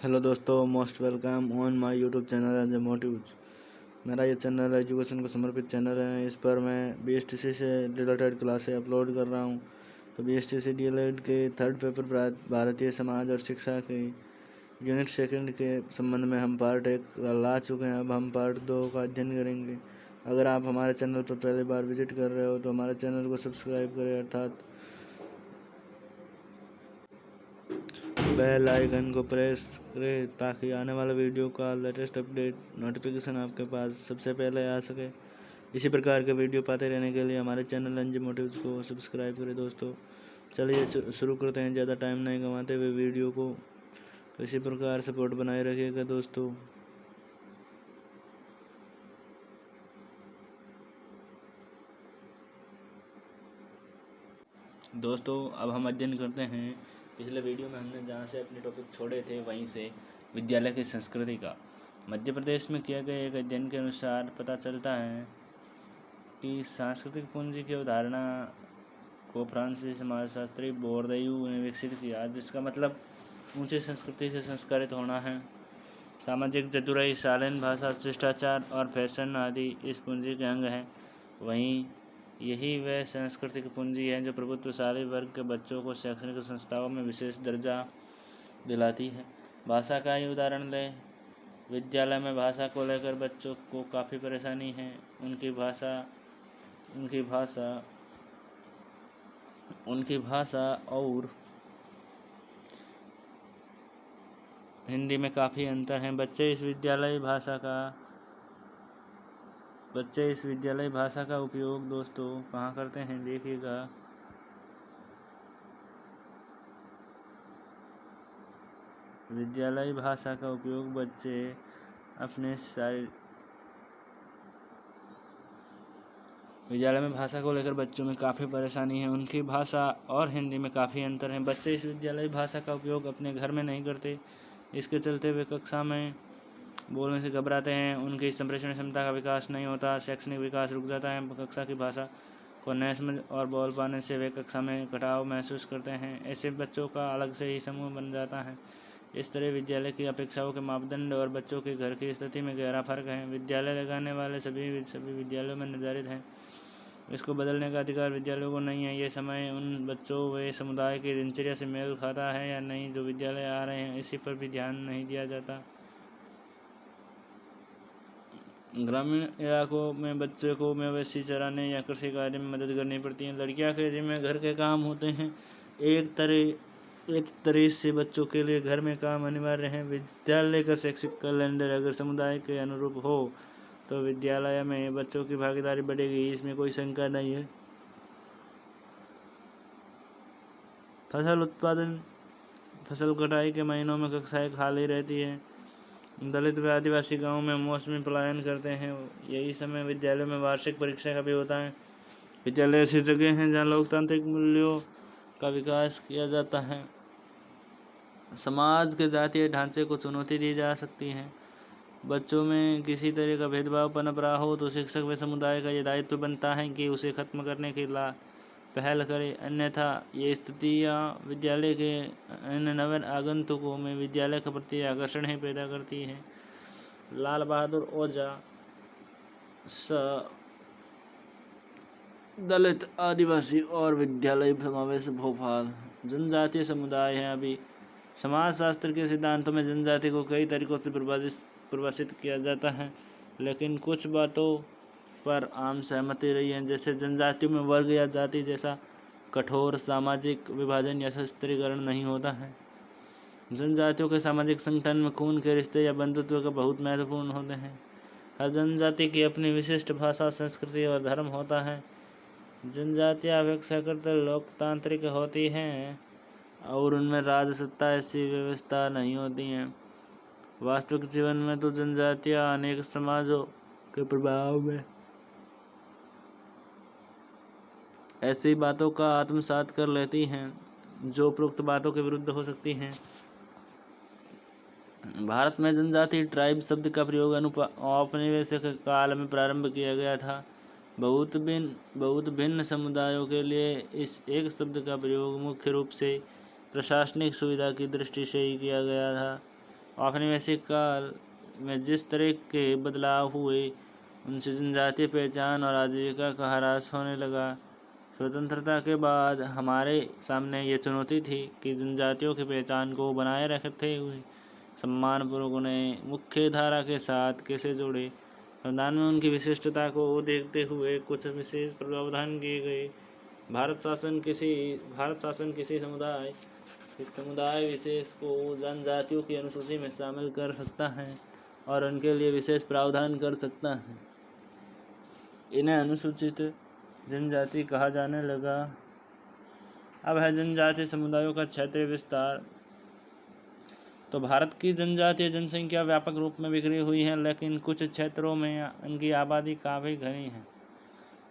Hello दोस्तों, most welcome on my YouTube channel as a motives. मेरा ये channel education को समर्पित चैनल है। इस पर मैं BSTC से रिलेटेड क्लासें अपलोड कर रहा हूँ। तो BSTC DLED के थर्ड पेपर भारतीय समाज और शिक्षा के यूनिट सेकंड के संबंध में हम पार्ट 1 ला चुके हैं। अब हम पार्ट 2 का अध्ययन करेंगे। अगर आप हमारे चैनल पर पहली बार विजिट कर रहे हो तो हमारे चैनल को सब्सक्राइब करें, अर्थात बेल आइकन को प्रेस करें ताकि आने वाले वीडियो का लेटेस्ट अपडेट नोटिफिकेशन आपके पास सबसे पहले आ सके। इसी प्रकार के वीडियो पाते रहने के लिए हमारे चैनल एनजे मोटिव्स को सब्सक्राइब करें। दोस्तों चलिए शुरू करते हैं, ज़्यादा टाइम नहीं गंवाते हुए वीडियो को। तो इसी प्रकार सपोर्ट बनाए रखिएगा दोस्तों। अब हम अध्ययन करते हैं। पिछले वीडियो में हमने जहाँ से अपने टॉपिक छोड़े थे वहीं से विद्यालय की संस्कृति का मध्य प्रदेश में किए गए एक अध्ययन के अनुसार पता चलता है कि सांस्कृतिक पूंजी की अवधारणा को फ्रांसीसी समाजशास्त्री बोर्दयू ने विकसित किया, जिसका मतलब ऊंची संस्कृति से संस्कारित होना है। सामाजिक चतुराई, शालीन भाषा, शिष्टाचार और फैशन आदि इस पूंजी के अंग हैं। वहीं यही वह सांस्कृतिक पूंजी है जो प्रभुत्वशाली वर्ग के बच्चों को शैक्षणिक संस्थाओं में विशेष दर्जा दिलाती है। भाषा का ही उदाहरण लें। विद्यालय में भाषा को लेकर बच्चों को काफ़ी परेशानी है। उनकी भाषा और हिंदी में काफ़ी अंतर है। बच्चे इस विद्यालय भाषा का उपयोग दोस्तों कहाँ करते हैं, देखिएगा। विद्यालय भाषा का उपयोग बच्चे अपने विद्यालय में भाषा को लेकर बच्चों में काफ़ी परेशानी है। उनकी भाषा और हिंदी में काफ़ी अंतर है। बच्चे इस विद्यालय भाषा का उपयोग अपने घर में नहीं करते। इसके चलते वे कक्षा में बोलने से घबराते हैं। उनकी संप्रेषण क्षमता का विकास नहीं होता, शैक्षणिक विकास रुक जाता है। कक्षा की भाषा को न समझ और बोल पाने से वे कक्षा में कटाव महसूस करते हैं। ऐसे बच्चों का अलग से ही समूह बन जाता है। इस तरह विद्यालय की अपेक्षाओं के मापदंड और बच्चों के घर की स्थिति में गहरा फर्क है। विद्यालय लगाने वाले सभी विद्यालयों में निर्धारित है। इसको बदलने का अधिकार विद्यालयों को नहीं है। ये समय उन बच्चों व समुदाय की दिनचर्या से मेल खाता है या नहीं जो विद्यालय आ रहे हैं, इसी पर भी ध्यान नहीं दिया जाता। ग्रामीण इलाकों में बच्चे को मवेशी चराने या कृषि कार्य में मदद करनी पड़ती है। लड़कियां के जिम्मे घर के काम होते हैं। एक तरह से बच्चों के लिए घर में काम अनिवार्य है। विद्यालय का शैक्षिक कैलेंडर अगर समुदाय के अनुरूप हो तो विद्यालय में बच्चों की भागीदारी बढ़ेगी, इसमें कोई शंका नहीं है। फसल कटाई के महीनों में कक्षाएं खाली रहती है। दलित व आदिवासी गांवों में मौसमी पलायन करते हैं। यही समय विद्यालय में वार्षिक परीक्षा का भी होता है। विद्यालय ऐसी जगह हैं जहाँ लोकतांत्रिक मूल्यों का विकास किया जाता है। समाज के जातीय ढांचे को चुनौती दी जा सकती है। बच्चों में किसी तरह का भेदभाव पनप रहा हो तो शिक्षक व समुदाय का ये दायित्व बनता है कि उसे खत्म करने की पहल करे, अन्यथा ये स्थितियाँ विद्यालय के अन्य नव आगंतुकों में विद्यालय के प्रति आकर्षण ही पैदा करती है। लाल बहादुर ओझा दलित, आदिवासी और विद्यालय समावेश भोपाल। जनजातीय समुदाय है। अभी समाजशास्त्र के सिद्धांतों में जनजाति को कई तरीकों से परिभाषित किया जाता है, लेकिन कुछ बातों पर आम सहमति रही है। जैसे जनजातियों में वर्ग या जाति जैसा कठोर सामाजिक विभाजन या शस्त्रीकरण नहीं होता है। जनजातियों के सामाजिक संगठन में खून के रिश्ते या बंधुत्व का बहुत महत्वपूर्ण होते हैं। हर जनजाति की अपनी विशिष्ट भाषा, संस्कृति और धर्म होता है। जनजातियाँ अपेक्षाकृत लोकतांत्रिक होती हैं और उनमें राजसत्ता ऐसी व्यवस्था नहीं होती हैं। वास्तविक जीवन में तो जनजातियाँ अनेक समाजों के प्रभाव में ऐसी बातों का आत्मसात कर लेती हैं जो उपरोक्त बातों के विरुद्ध हो सकती हैं। भारत में जनजाति ट्राइब शब्द का प्रयोग औपनिवेशिक काल में प्रारंभ किया गया था। बहुत भिन्न समुदायों के लिए इस एक शब्द का प्रयोग मुख्य रूप से प्रशासनिक सुविधा की दृष्टि से ही किया गया था। औपनिवेशिक काल में जिस तरह के बदलाव हुए, उनसे जनजातीय पहचान और आजीविका का ह्रास होने लगा। स्वतंत्रता के बाद हमारे सामने ये चुनौती थी कि जनजातियों की पहचान को बनाए रखते हुए सम्मानपूर्वक उन्हें मुख्य धारा के साथ कैसे जोड़े। संविधान में उनकी विशिष्टता को देखते हुए कुछ विशेष प्रावधान किए गए। भारत शासन किसी समुदाय विशेष को जनजातियों की अनुसूची में शामिल कर सकता है और उनके लिए विशेष प्रावधान कर सकता है। इन्हें अनुसूचित जनजाति कहा जाने लगा। अब है जनजातीय समुदायों का क्षेत्रीय विस्तार। तो भारत की जनजातीय जनसंख्या व्यापक रूप में बिखरी हुई है, लेकिन कुछ क्षेत्रों में इनकी आबादी काफ़ी घनी है।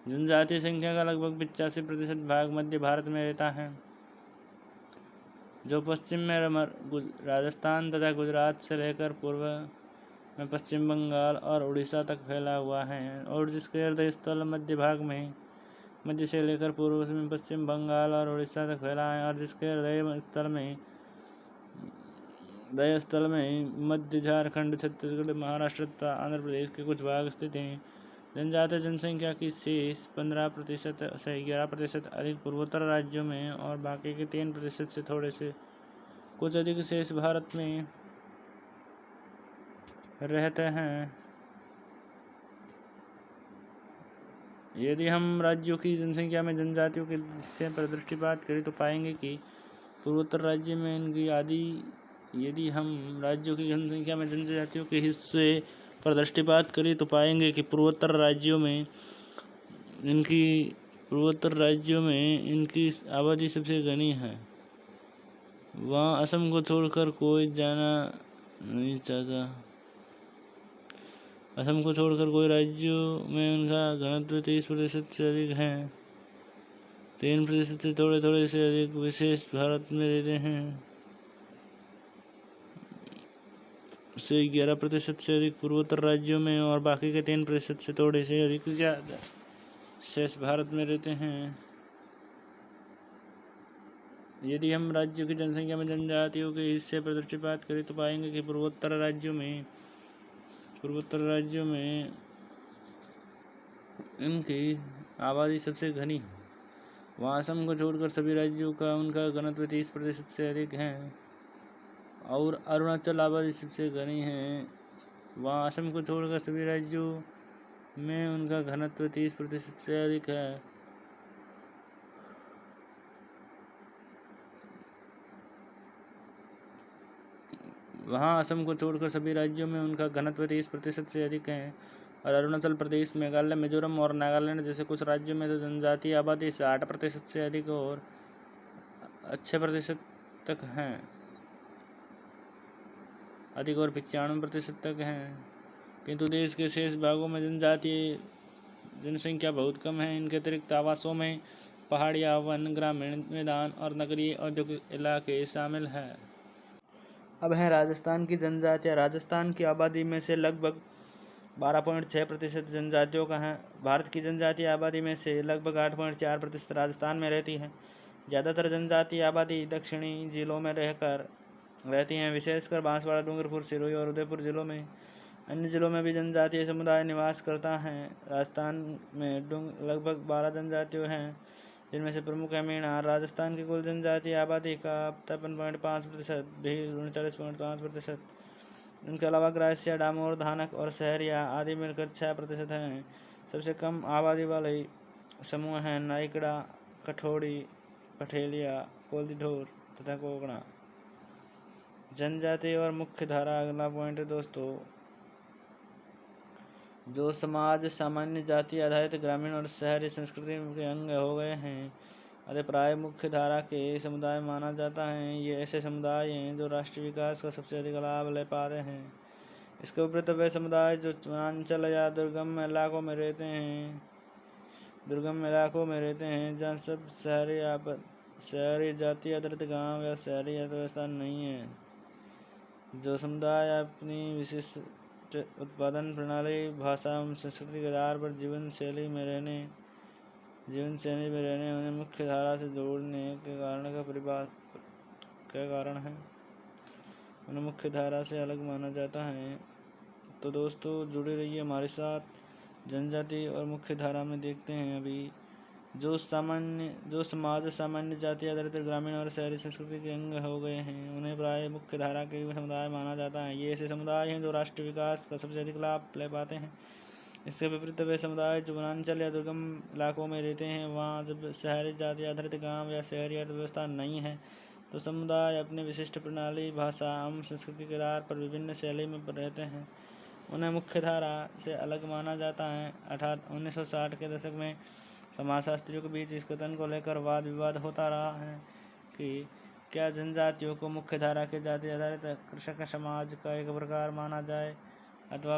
जनजातीय संख्या का लगभग 85% भाग मध्य भारत में रहता है, जो पश्चिम में राजस्थान तथा गुजरात से लेकर पूर्व में पश्चिम बंगाल और उड़ीसा तक फैला हुआ है, और जिसके हृदय स्थल मध्य से लेकर पूर्व में पश्चिम बंगाल और उड़ीसा तक फैला है, और जिसके हृदय स्थल में मध्य झारखंड, छत्तीसगढ़, महाराष्ट्र तथा आंध्र प्रदेश के कुछ भाग स्थित हैं। जनजातीय जनसंख्या की शेष 15% से 11% अधिक पूर्वोत्तर राज्यों में और बाकी के 3% से थोड़े से कुछ अधिक शेष भारत में रहते हैं। यदि हम राज्यों की जनसंख्या में जनजातियों के हिस्से पर दृष्टिपात करें तो पाएंगे कि पूर्वोत्तर राज्य में इनकी आदि यदि हम राज्यों की जनसंख्या में जनजातियों के हिस्से पर दृष्टिपात करें तो पाएंगे कि पूर्वोत्तर राज्यों में इनकी आबादी सबसे घनी है। वहाँ असम को छोड़कर कोई जाना नहीं चाहता। असम को छोड़कर कोई राज्यों में उनका घनत्व 30% से अधिक है। 3% से थोड़े से अधिक विशेष भारत में रहते हैं। से 11% से अधिक पूर्वोत्तर राज्यों में और बाकी के 3% से थोड़े से अधिक ज़्यादा शेष भारत में रहते हैं। यदि हम राज्यों की जनसंख्या में जनजातियों के हिस्से पर दृष्टिपात करें तो पाएंगे कि पूर्वोत्तर राज्यों में इनकी आबादी सबसे घनी है। वहाँ असम को छोड़कर सभी राज्यों का उनका घनत्व 30% से अधिक है, और अरुणाचल आबादी सबसे घनी है। वहाँ असम को छोड़कर सभी राज्यों में उनका घनत्व 30% से अधिक है। वहाँ असम को छोड़कर सभी राज्यों में उनका घनत्व 30% से अधिक है, और अरुणाचल प्रदेश, मेघालय, मिजोरम और नागालैंड जैसे कुछ राज्यों में तो जनजातीय आबादी 60% से अधिक और 6% तक है, अधिक और 95% तक है। किंतु देश के शेष भागों में जनजातीय जनसंख्या बहुत कम है। इनके अतिरिक्त आवासों में पहाड़ियाँ, वन, ग्रामीण मैदान और नगरीय औद्योगिक इलाके शामिल हैं। अब है राजस्थान की जनजातियाँ। राजस्थान की आबादी में से लगभग 12.6% जनजातियों का है। भारत की जनजातीय आबादी में से लगभग 8.4% राजस्थान में रहती है। ज़्यादातर जनजातीय आबादी दक्षिणी जिलों में रहती हैं, विशेषकर बांसवाड़ा, डूंगरपुर, सिरोही और उदयपुर जिलों में। अन्य जिलों में भी जनजातीय समुदाय निवास करता है। राजस्थान में लगभग 12 जनजातियाँ हैं, जिनमें से प्रमुख है मीणा। राजस्थान की कुल जनजातीय आबादी का 53.5%, भील 39.5%। इनके अलावा ग्रासिया, डामोर, धानक और सहरिया आदि मिलकर 6% हैं। सबसे कम आबादी वाले समूह हैं नाइकड़ा, कठोड़ी, पठेलिया, कोलीढोर तथा कोकणा। जनजाति और मुख्य धारा। अगला पॉइंट है दोस्तों, जो समाज सामान्य जाति आधारित ग्रामीण और शहरी संस्कृति के अंग हो गए हैं, अरे प्राय मुख्य धारा के समुदाय माना जाता है। ये ऐसे समुदाय हैं जो राष्ट्रीय विकास का सबसे अधिक लाभ ले पा रहे हैं। इसके विपरीत वे समुदाय जो वनांचल या दुर्गम इलाकों में रहते हैं, जहाँ सब शहरी जाति आधारित गांव या शहरी अर्थव्यवस्था नहीं है। जो समुदाय अपनी विशिष्ट उत्पादन प्रणाली, भाषा एवं संस्कृति के आधार पर जीवन शैली में रहने उन्हें मुख्य धारा से जोड़ने के कारण है। उन्हें मुख्य धारा से अलग माना जाता है। तो दोस्तों जुड़े रहिए हमारे साथ। जनजाति और मुख्य धारा में देखते हैं अभी जो समाज सामान्य जाति आधारित ग्रामीण और शहरी संस्कृति के अंग हो गए हैं, उन्हें प्राय मुख्य धारा के समुदाय माना जाता है। ये ऐसे समुदाय हैं जो राष्ट्रीय विकास का सबसे अधिक लाभ ले पाते हैं। इसके विपरीत वे समुदाय जो वनांचल या दुर्गम इलाकों में रहते हैं, वहाँ जब शहरी जाति आधारित गांव या शहरी अर्थव्यवस्था नहीं है, तो समुदाय अपनी विशिष्ट प्रणाली, भाषा एवं संस्कृति के आधार पर विभिन्न शैली में रहते हैं। उन्हें मुख्य धारा से अलग माना जाता है। 1960 के दशक में समाजशास्त्रियों के बीच इस कथन को लेकर वाद विवाद होता रहा है कि क्या जनजातियों को मुख्य धारा के जाति आधारित कृषक समाज का एक प्रकार माना जाए अथवा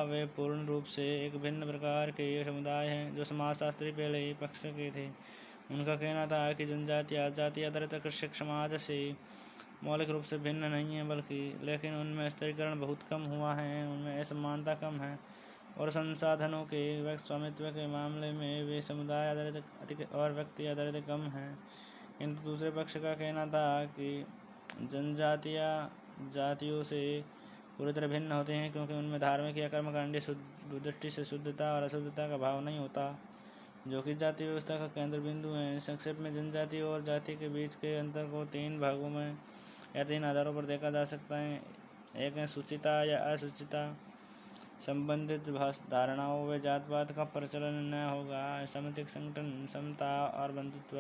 वे पूर्ण रूप से एक भिन्न प्रकार के समुदाय हैं। जो समाजशास्त्री पहले ही पक्ष के थे, उनका कहना था कि जनजातियाँ जाति आधारित कृषक समाज से मौलिक रूप से भिन्न नहीं है, लेकिन उनमें स्तरीकरण बहुत कम हुआ है, उनमें असमानता कम है और संसाधनों के स्वामित्व के मामले में वे समुदाय आधारित अधिक और व्यक्ति आधारित कम हैं। किंतु दूसरे पक्ष का कहना था कि जनजातियाँ जातियों से पूरी तरह भिन्न होते हैं, क्योंकि उनमें धार्मिक या कर्मकांडी दृष्टि से शुद्धता और अशुद्धता का भाव नहीं होता, जो कि जाति व्यवस्था का केंद्र बिंदु है। संक्षेप में जनजाति और जाति के बीच के अंतर को 3 भागों में या 3 आधारों पर देखा जा सकता है। एक है सूचिता या असूचिता। संबंधित धारणाओं व जातपात का प्रचलन न होगा, सामाजिक संगठन, समता और बंधुत्व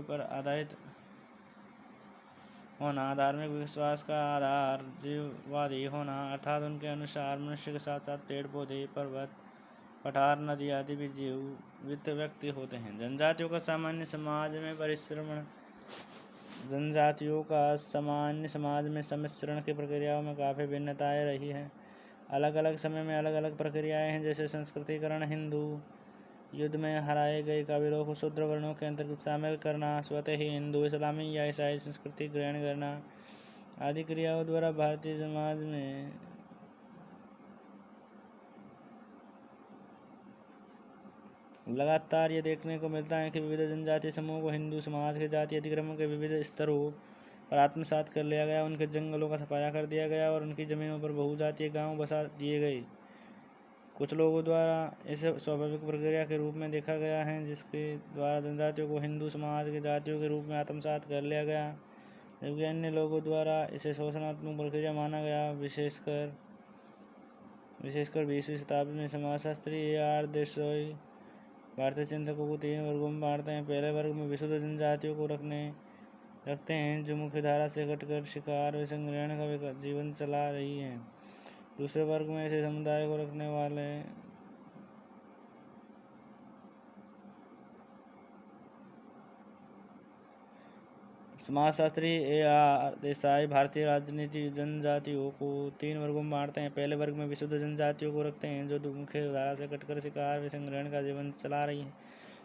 पर आधारित होना, धार्मिक विश्वास का आधार जीववादी होना, अर्थात उनके अनुसार मनुष्य के साथ साथ पेड़ पौधे, पर्वत, पठार, नदी आदि भी जीवित व्यक्ति होते हैं। जनजातियों का सामान्य समाज में सम्मिश्रण की प्रक्रियाओं में काफ़ी भिन्नताएं रही हैं। अलग अलग समय में अलग अलग प्रक्रियाएं हैं, जैसे संस्कृतिकरण, हिंदू युद्ध में हराए गए कबीलों को शूद्र वर्णों के अंतर्गत शामिल करना, स्वतः ही हिंदू, इस्लामी या ईसाई संस्कृति ग्रहण करना आदि क्रियाओं द्वारा भारतीय समाज में लगातार ये देखने को मिलता है कि विविध जनजातीय समूहों को हिंदू समाज के जाति अधिक्रमण के विविध स्तरों पर आत्मसात कर लिया गया, उनके जंगलों का सफाया कर दिया गया और उनकी ज़मीनों पर बहुजातीय गांव बसा दिए गए। कुछ लोगों द्वारा इसे स्वाभाविक प्रक्रिया के रूप में देखा गया है, जिसके द्वारा जनजातियों को हिंदू समाज के जातियों के रूप में आत्मसात कर लिया गया, जबकि अन्य लोगों द्वारा इसे शोषणात्मक प्रक्रिया माना गया। विशेषकर 20वीं शताब्दी में समाजशास्त्री A.R. देसाई भारतीय चिंतकों को 3 वर्गों में बांटते हैं। पहले वर्ग में विशुद्ध जनजातियों को रखते हैं, जो मुख्य धारा से कटकर शिकार व संग्रहण का जीवन चला रही हैं। दूसरे वर्ग में ऐसे समुदाय को रखने वाले समाजशास्त्री A.R. देसाई भारतीय राजनीति जनजातियों को 3 वर्गों में बांटते हैं। पहले वर्ग में विशुद्ध जनजातियों को रखते हैं, जो मुख्य धारा से कटकर शिकार व संग्रहण का जीवन चला रही हैं।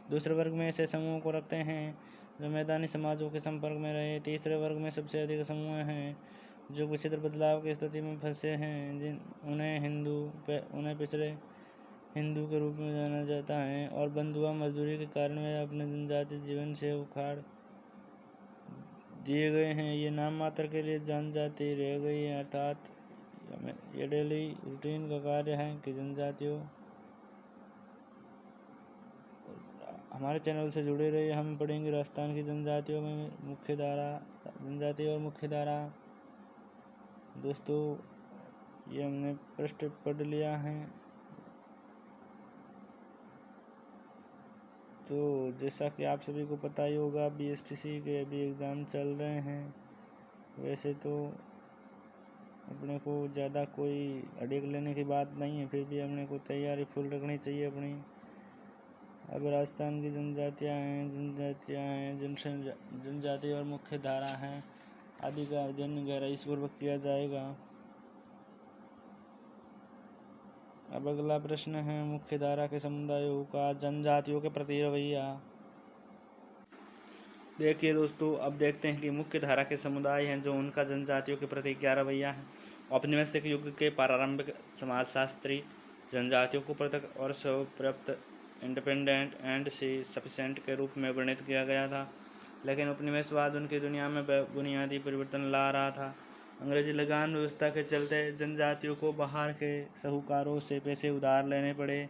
दूसरे वर्ग में ऐसे समूहों को रखते हैं जो मैदानी समाजों के संपर्क में रहे। तीसरे वर्ग में सबसे अधिक समूह हैं जो विचित्र बदलाव की स्थिति में फंसे हैं, उन्हें पिछड़े हिंदू के रूप में जाना जाता है और बंधुआ मजदूरी के कारण वे अपने जनजातीय जीवन से उखाड़ दिए गए हैं। ये नाम मात्र के लिए जनजाति रह गई है, अर्थात ये डेली रूटीन का कार्य है कि जनजातियों। हमारे चैनल से जुड़े रहिए। हम पढ़ेंगे राजस्थान की जनजातियों में जनजाति और मुख्य धारा। दोस्तों ये हमने पृष्ठ पढ़ लिया है। तो जैसा कि आप सभी को पता ही होगा, BSTC के अभी एग्ज़ाम चल रहे हैं। वैसे तो अपने को ज़्यादा कोई अड़ेक लेने की बात नहीं है, फिर भी अपने को तैयारी फुल रखनी चाहिए अपनी। अब राजस्थान की जनजातियाँ हैं, जनजाति और मुख्य धारा हैं आदि का अध्ययन गहराईपूर्वक किया जाएगा। अब अगला प्रश्न है मुख्य धारा के समुदायों का जनजातियों के प्रति रवैया। देखिए दोस्तों, अब देखते हैं कि मुख्य धारा के समुदाय हैं जो उनका जनजातियों के प्रति क्या रवैया है। औपनिवेशिक युग के प्रारंभिक समाजशास्त्री जनजातियों को पृथक और स्वपर्याप्त, इंडिपेंडेंट एंड सफिशिएंट के रूप में वर्णित किया गया था। लेकिन उपनिवेशवाद उनकी दुनिया में बुनियादी परिवर्तन ला रहा था। अंग्रेजी लगान व्यवस्था के चलते जनजातियों को बाहर के साहूकारों से पैसे उधार लेने पड़े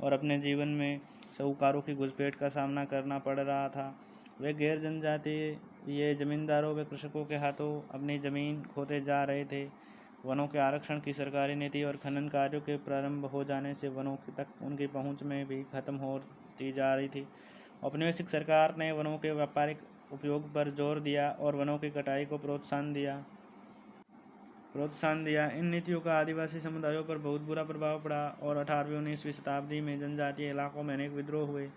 और अपने जीवन में साहूकारों की घुसपैठ का सामना करना पड़ रहा था। वे गैर जनजातीय जमींदारों व कृषकों के हाथों अपनी ज़मीन खोते जा रहे थे। वनों के आरक्षण की सरकारी नीति और खनन कार्यों के प्रारंभ हो जाने से वनों तक उनकी पहुंच में भी खत्म होती जा रही थी। औपनिवेशिक सरकार ने वनों के व्यापारिक उपयोग पर जोर दिया और वनों की कटाई को प्रोत्साहन दिया। इन नीतियों का आदिवासी समुदायों पर बहुत बुरा प्रभाव पड़ा और 18वीं-19वीं शताब्दी में जनजातीय इलाकों में अनेक विद्रोह हुए।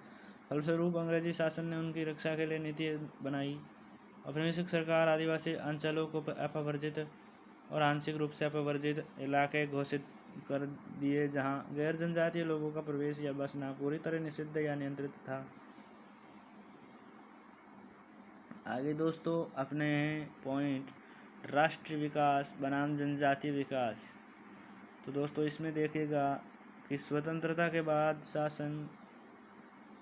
फलस्वरूप अंग्रेजी शासन ने उनकी रक्षा के लिए नीति बनाई। औपनिवेशिक सरकार आदिवासी अंचलों को अपवर्जित और आंशिक रूप से अपवर्जित इलाके घोषित कर दिए, जहां गैर जनजातीय लोगों का प्रवेश या बसना पूरी तरह निषिद्ध या नियंत्रित था। आगे दोस्तों अपने पॉइंट राष्ट्रीय विकास बनाम जनजातीय विकास। तो दोस्तों इसमें देखिएगा कि स्वतंत्रता के बाद शासन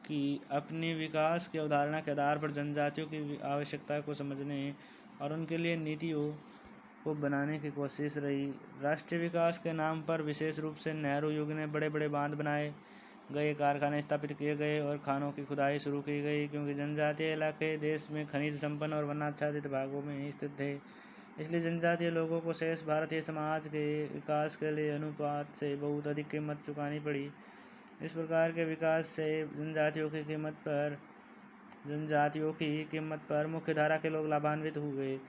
की अपनी विकास की अवधारणा के आधार पर जनजातियों की आवश्यकता को समझने और उनके लिए नीतियों को बनाने की कोशिश रही। राष्ट्रीय विकास के नाम पर विशेष रूप से नेहरू युग में बड़े बड़े बांध बनाए गए, कारखाने स्थापित किए गए और खानों की खुदाई शुरू की गई, क्योंकि जनजातीय इलाके देश में खनिज संपन्न और वनाच्छादित भागों में स्थित थे। इसलिए जनजातीय लोगों को शेष भारतीय समाज के विकास के लिए अनुपात से बहुत अधिक कीमत चुकानी पड़ी। इस प्रकार के विकास से जनजातियों की कीमत पर मुख्यधारा के लोग लाभान्वित हुए।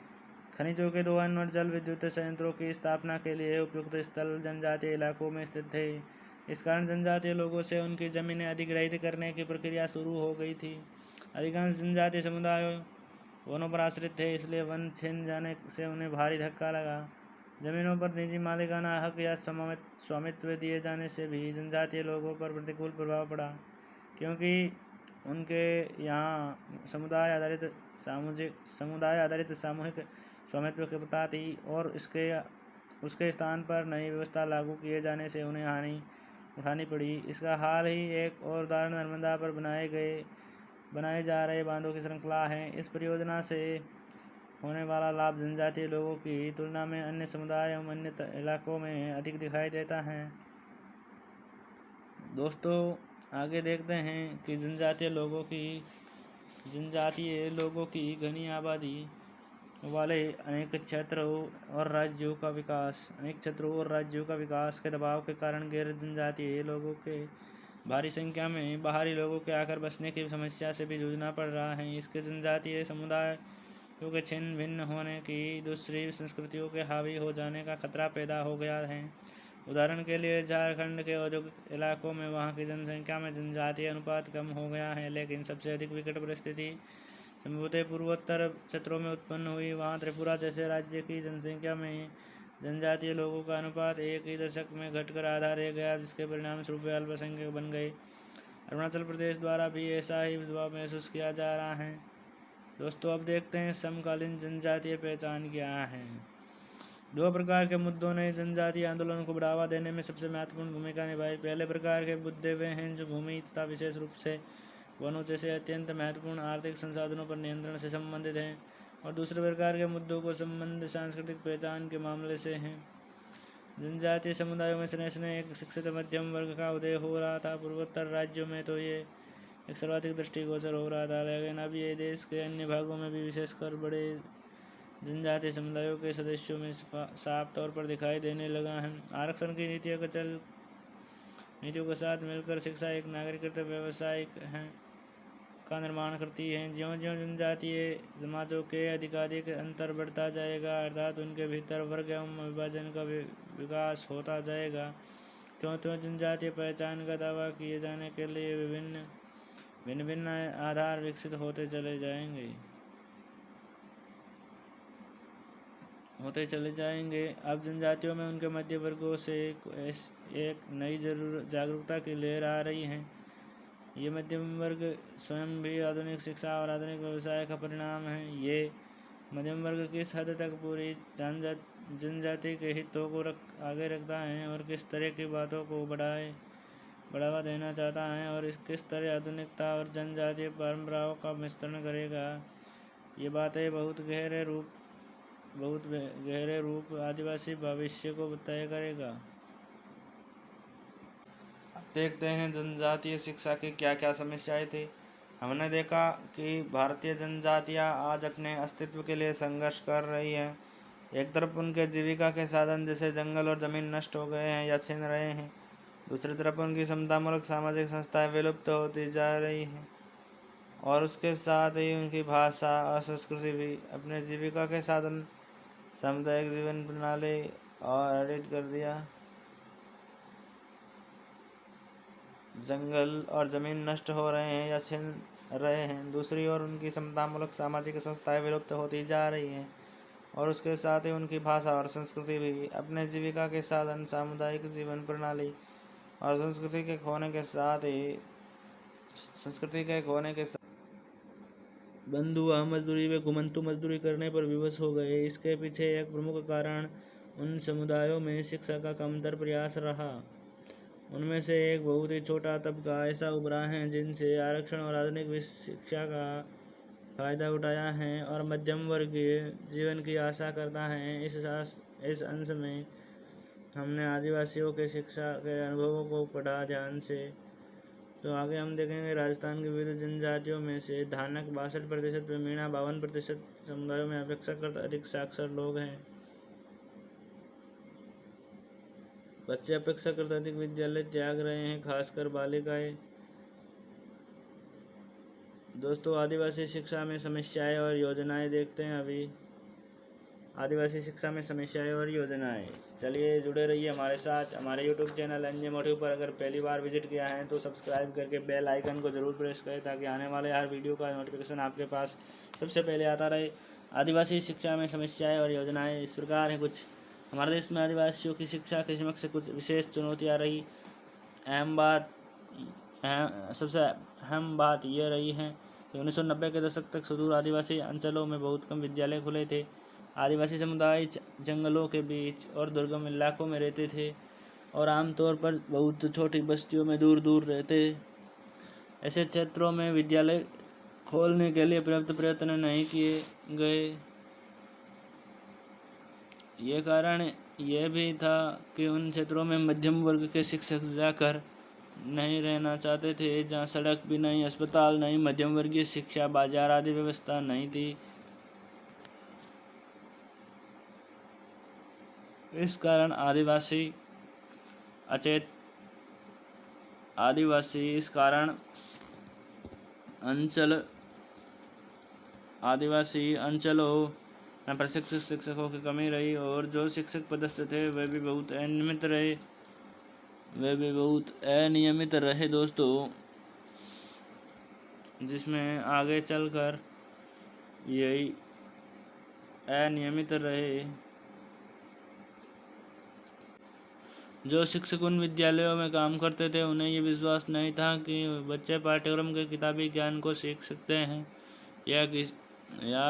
खनिजों के दोहन और जल विद्युत संयंत्रों की स्थापना के लिए उपयुक्त स्थल जनजातीय इलाकों में स्थित थे। इस कारण जनजातीय लोगों से उनकी जमीनें अधिग्रहित करने की प्रक्रिया शुरू हो गई थी। अधिकांश जनजातीय समुदाय वनों पर आश्रित थे, इसलिए वन छिन जाने से उन्हें भारी धक्का लगा। जमीनों पर निजी मालिकाना हक या स्वामित्व दिए जाने से भी जनजातीय लोगों पर प्रतिकूल प्रभाव पड़ा, क्योंकि उनके यहाँ समुदाय आधारित सामूहिक स्वामित्व की प्रथा थी और उसके स्थान पर नई व्यवस्था लागू किए जाने से उन्हें हानि उठानी पड़ी। इसका हाल ही एक और उदाहरण नर्मदा पर बनाए जा रहे बांधों की श्रृंखला है। इस परियोजना से होने वाला लाभ जनजातीय लोगों की तुलना में अन्य समुदाय एवं अन्य इलाकों में अधिक दिखाई देता है। दोस्तों आगे देखते हैं कि जनजातीय लोगों की घनी आबादी वाले अनेक क्षेत्रों और राज्यों का विकास के दबाव के कारण गैर जनजातीय लोगों के भारी संख्या में बाहरी लोगों के आकर बसने की समस्या से भी जूझना पड़ रहा है। इसके जनजातीय समुदायों के छिन्न भिन्न होने की दूसरी संस्कृतियों के हावी हो जाने का खतरा पैदा हो गया है। उदाहरण के लिए झारखंड के औद्योगिक इलाकों में वहाँ की जनसंख्या में जनजातीय अनुपात कम हो गया है, लेकिन सबसे अधिक विकट परिस्थिति संभवतः पूर्वोत्तर क्षेत्रों में उत्पन्न हुई। वहाँ त्रिपुरा जैसे राज्य की जनसंख्या में जनजातीय लोगों का अनुपात एक ही दशक में घटकर आधा रह गया, जिसके परिणाम स्वरूप वे अल्पसंख्यक बन गए। अरुणाचल प्रदेश द्वारा भी ऐसा ही दबाव महसूस किया जा रहा है। दोस्तों अब देखते हैं समकालीन जनजातीय पहचान क्या है। दो प्रकार के मुद्दों ने जनजातीय आंदोलन को बढ़ावा देने में सबसे महत्वपूर्ण भूमिका निभाई। पहले प्रकार के मुद्दे वे हैं जो भूमि तथा विशेष रूप से वनों जैसे अत्यंत महत्वपूर्ण आर्थिक संसाधनों पर नियंत्रण से संबंधित हैं, और दूसरे प्रकार के मुद्दों को संबंध सांस्कृतिक पहचान के मामले से हैं। जनजातीय समुदायों में स्ने एक शिक्षित मध्यम वर्ग का उदय हो रहा था। पूर्वोत्तर राज्यों में तो ये एक सर्वाधिक दृष्टिगोचर हो रहा था, लेकिन अब ये देश के अन्य भागों में भी विशेषकर बड़े जनजातीय समुदायों के सदस्यों में साफ तौर पर दिखाई देने लगा है। आरक्षण की नीतियों के साथ मिलकर शिक्षा एक नागरिक व्यवसायिक का निर्माण करती है। ज्यों-ज्यों जनजातीय समाजों के अधिकारों के अंतर बढ़ता जाएगा, अर्थात उनके भीतर वर्ग एवं विभाजन का विकास होता जाएगा, त्यों-त्यों जनजातीय पहचान का दावा किए जाने के लिए भिन्न आधार विकसित होते चले जाएंगे। अब जनजातियों में उनके मध्य वर्गों से एक नई जागरूकता की लहर आ रही है। ये मध्यम वर्ग स्वयं भी आधुनिक शिक्षा और आधुनिक व्यवसाय का परिणाम है। ये मध्यम वर्ग किस हद तक पूरी जनजाति के हितों को आगे रखता है और किस तरह की बातों को बढ़ावा देना चाहता है और किस तरह आधुनिकता और जनजातीय परंपराओं का मिश्रण करेगा, ये बातें बहुत गहरे रूप आदिवासी भविष्य को तय करेगा। देखते हैं जनजातीय शिक्षा की क्या क्या समस्याएं थी। हमने देखा कि भारतीय जनजातियां आज अपने अस्तित्व के लिए संघर्ष कर रही हैं। एक तरफ उनके जीविका के साधन जैसे जंगल और जमीन नष्ट हो गए हैं या छिन रहे हैं, दूसरी तरफ उनकी समतामूलक सामाजिक संस्थाएं विलुप्त होती जा रही हैं, और उसके साथ ही उनकी भाषा और संस्कृति भी। अपने जीविका के साधन, सामुदायिक जीवन प्रणाली और एडिट कर दिया। जंगल और जमीन नष्ट हो रहे हैं या छिन रहे हैं, दूसरी ओर उनकी समतामूलक सामाजिक संस्थाएं विलुप्त होती जा रही हैं, और उसके साथ ही उनकी भाषा और संस्कृति भी। अपने जीविका के साधन, सामुदायिक जीवन प्रणाली और संस्कृति के खोने के साथ बंधुआ मजदूरी व घुमंतू मजदूरी करने पर विवश हो गए। इसके पीछे एक प्रमुख कारण उन समुदायों में शिक्षा का कमतर प्रयास रहा। उनमें से एक बहुत ही छोटा तबका ऐसा उभरा है जिनसे आरक्षण और आधुनिक शिक्षा का फायदा उठाया है और मध्यम वर्गीय जीवन की आशा करता है। इस अंश में हमने आदिवासियों के शिक्षा के अनुभवों को पढ़ा ध्यान से। तो आगे हम देखेंगे राजस्थान की विविध जनजातियों में से धानक 62%, व मीणा 52% समुदायों में अपेक्षाकृत अधिक साक्षर लोग हैं। बच्चे अपेक्षाकृत अधिक विद्यालय त्याग रहे हैं, खासकर बालिकाएं। दोस्तों, आदिवासी शिक्षा में समस्याएं और योजनाएं देखते हैं। अभी आदिवासी शिक्षा में समस्याएं और योजनाएं, चलिए जुड़े रहिए हमारे साथ। हमारे यूट्यूब चैनल एनजे मोटिव पर अगर पहली बार विजिट किया है तो सब्सक्राइब करके बेल आइकन को ज़रूर प्रेस करें, ताकि आने वाले हर वीडियो का नोटिफिकेशन आपके पास सबसे पहले आता रहे। आदिवासी शिक्षा में समस्याएँ और योजनाएँ इस प्रकार हैं कुछ। हमारे देश में आदिवासियों की शिक्षा के समक्ष कुछ विशेष चुनौतियाँ रही। सबसे अहम बात यह रही है कि 1990 के दशक तक सुदूर आदिवासी अंचलों में बहुत कम विद्यालय खुले थे। आदिवासी समुदाय जंगलों के बीच और दुर्गम इलाकों में रहते थे और आमतौर पर बहुत छोटी बस्तियों में दूर दूर रहते। ऐसे क्षेत्रों में विद्यालय खोलने के लिए पर्याप्त प्रयत्न नहीं किए गए। ये कारण यह भी था कि उन क्षेत्रों में मध्यम वर्ग के शिक्षक जाकर नहीं रहना चाहते थे, जहाँ सड़क भी नहीं, अस्पताल नहीं, मध्यम वर्गीय शिक्षा, बाजार आदि व्यवस्था नहीं थी। इस कारण आदिवासी अंचलों में प्रशिक्षित शिक्षकों की कमी रही, और जो शिक्षक पदस्थ थे वे भी बहुत अनियमित रहे दोस्तों, जिसमें आगे चलकर यही अनियमित रहे। जो शिक्षक उन विद्यालयों में काम करते थे उन्हें ये विश्वास नहीं था कि बच्चे पाठ्यक्रम के किताबी ज्ञान को सीख सकते हैं या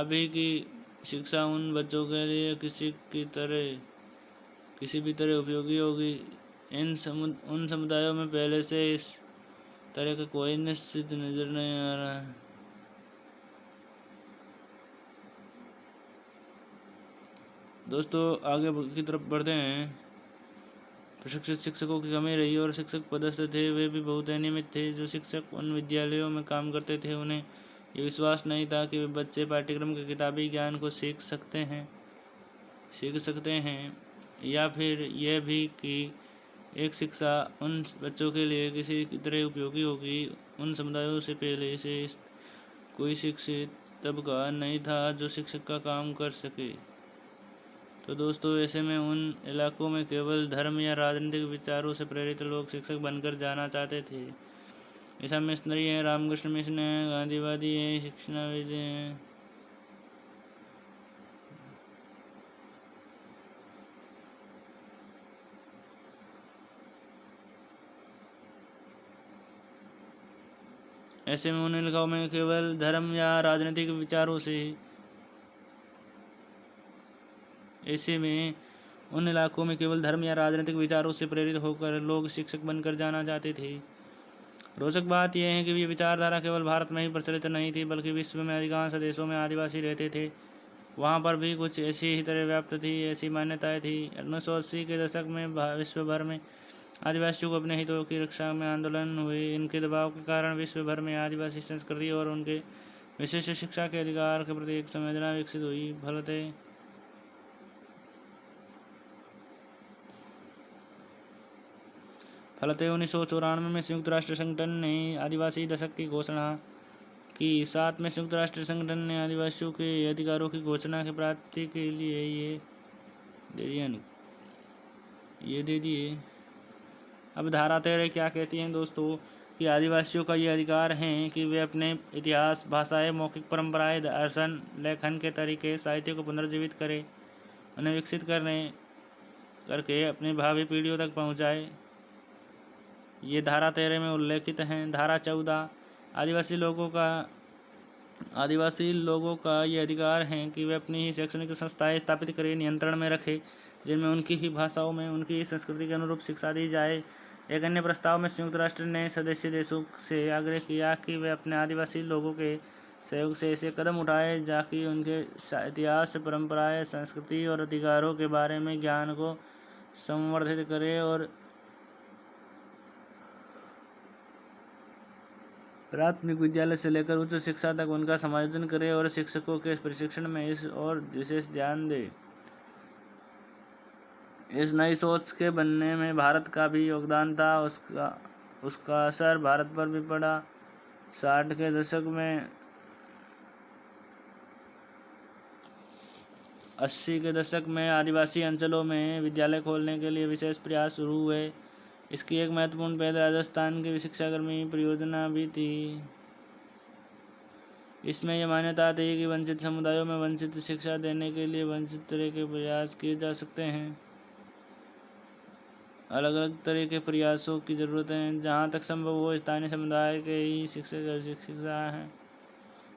भी कि शिक्षा उन बच्चों के लिए किसी भी तरह उपयोगी होगी। उन समुदायों में पहले से इस तरह का कोई निश्चित नज़र नहीं आ रहा है। दोस्तों, आगे की तरफ बढ़ते हैं। प्रशिक्षित शिक्षकों की कमी रही और शिक्षक पदस्थ थे वे भी बहुत अनियमित थे। जो शिक्षक उन विद्यालयों में काम करते थे उन्हें ये विश्वास नहीं था कि वे बच्चे पाठ्यक्रम के किताबी ज्ञान को सीख सकते हैं या फिर यह भी कि एक शिक्षा उन बच्चों के लिए किसी तरह उपयोगी होगी। उन समुदायों से पहले से कोई शिक्षित तबका नहीं था जो शिक्षक का काम कर सके। तो दोस्तों, ऐसे में उन इलाकों में केवल धर्म या राजनीतिक विचारों से प्रेरित लोग शिक्षक बनकर जाना चाहते थे। ऐसा मिशनरी है, रामकृष्ण मिशन है, गांधीवादी है, शिक्षाविद हैं। ऐसे में उन इलाकों में केवल धर्म या राजनीतिक विचारों से प्रेरित होकर लोग शिक्षक बनकर जाना चाहते थे। रोचक बात यह है कि ये विचारधारा केवल भारत में ही प्रचलित नहीं थी, बल्कि विश्व में अधिकांश देशों में आदिवासी रहते थे वहाँ पर भी कुछ ऐसी ही तरह व्याप्त थी, ऐसी मान्यताएं थी। 1980 के दशक में विश्व भर में आदिवासियों को अपने हितों की रक्षा में आंदोलन हुए। इनके दबाव के कारण विश्व भर में आदिवासी संस्कृति और उनके विशेष शिक्षा के अधिकार के प्रति एक संवेदना विकसित हुई। फलते 1994 में संयुक्त राष्ट्र संगठन ने आदिवासी दशक की घोषणा की। साथ में संयुक्त राष्ट्र संगठन ने आदिवासियों के अधिकारों की घोषणा की प्राप्ति के लिए ये दे दिए। अब धारा 13 क्या कहती हैं दोस्तों कि आदिवासियों का ये अधिकार है कि वे अपने इतिहास, भाषाएं, मौखिक परंपराएं, दर्शन, लेखन के तरीके, साहित्य को पुनर्जीवित करें, उन्हें विकसित करके अपनी भावी पीढ़ियों तक पहुंचाए। ये धारा 13 में उल्लेखित हैं। धारा 14 आदिवासी लोगों का ये अधिकार है कि वे अपनी ही शैक्षणिक संस्थाएं स्थापित करें, नियंत्रण में रखें, जिनमें उनकी ही भाषाओं में उनकी ही संस्कृति के अनुरूप शिक्षा दी जाए। एक अन्य प्रस्ताव में संयुक्त राष्ट्र ने सदस्य देशों से आग्रह किया कि वे अपने आदिवासी लोगों के सहयोग से ऐसे कदम उठाएं ताकि उनके इतिहास, परंपराएं, संस्कृति और अधिकारों के बारे में ज्ञान को संवर्धित करें और प्राथमिक विद्यालय से लेकर उच्च शिक्षा तक उनका समायोजन करें और शिक्षकों के प्रशिक्षण में इस और विशेष ध्यान दें। इस नई सोच के बनने में भारत का भी योगदान था। उसका असर भारत पर भी पड़ा। 60 के दशक में 80 के दशक में आदिवासी अंचलों में विद्यालय खोलने के लिए विशेष प्रयास शुरू हुए। इसकी एक महत्वपूर्ण पहल राजस्थान की शिक्षाकर्मी परियोजना भी थी। इसमें यह मान्यता थी कि वंचित समुदायों में वंचित शिक्षा देने के लिए वंचित तरह के प्रयास किए जा सकते हैं। अलग अलग तरह के प्रयासों की ज़रूरत है। जहाँ तक संभव हो स्थानीय समुदाय के ही शिक्षा है।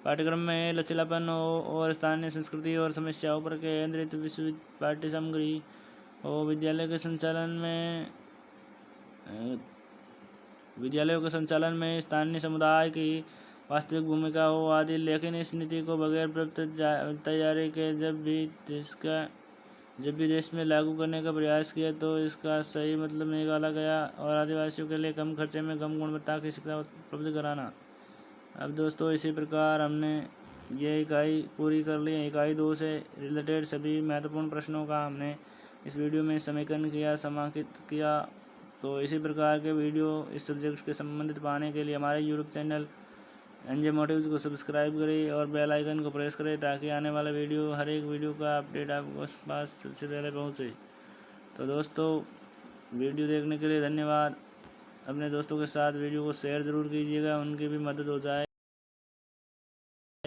पाठ्यक्रम में लचीलापन हो और स्थानीय संस्कृति और समस्याओं पर केंद्रित विश्व पाठ्य सामग्री हो। विद्यालयों के संचालन में स्थानीय समुदाय की वास्तविक भूमिका हो आदि। लेकिन इस नीति को बगैर पर्याप्त तैयारी के जब भी देश में लागू करने का प्रयास किया तो इसका सही मतलब निकाला गया और आदिवासियों के लिए कम खर्चे में कम गुणवत्ता की शिक्षा उपलब्ध कराना। अब दोस्तों इसी प्रकार हमने ये इकाई पूरी कर ली। इकाई 2 से रिलेटेड सभी महत्वपूर्ण प्रश्नों का हमने इस वीडियो में समेकन किया, समाहित किया। तो इसी प्रकार के वीडियो इस सब्जेक्ट के संबंधित पाने के लिए हमारे यूट्यूब चैनल एनजे मोटिव्स को सब्सक्राइब करें और बेल आइकन को प्रेस करें ताकि आने वाला हर एक वीडियो का अपडेट आपको पास सबसे पहले पहुंचे। तो दोस्तों वीडियो देखने के लिए धन्यवाद। अपने दोस्तों के साथ वीडियो को शेयर ज़रूर कीजिएगा, उनकी भी मदद हो जाए।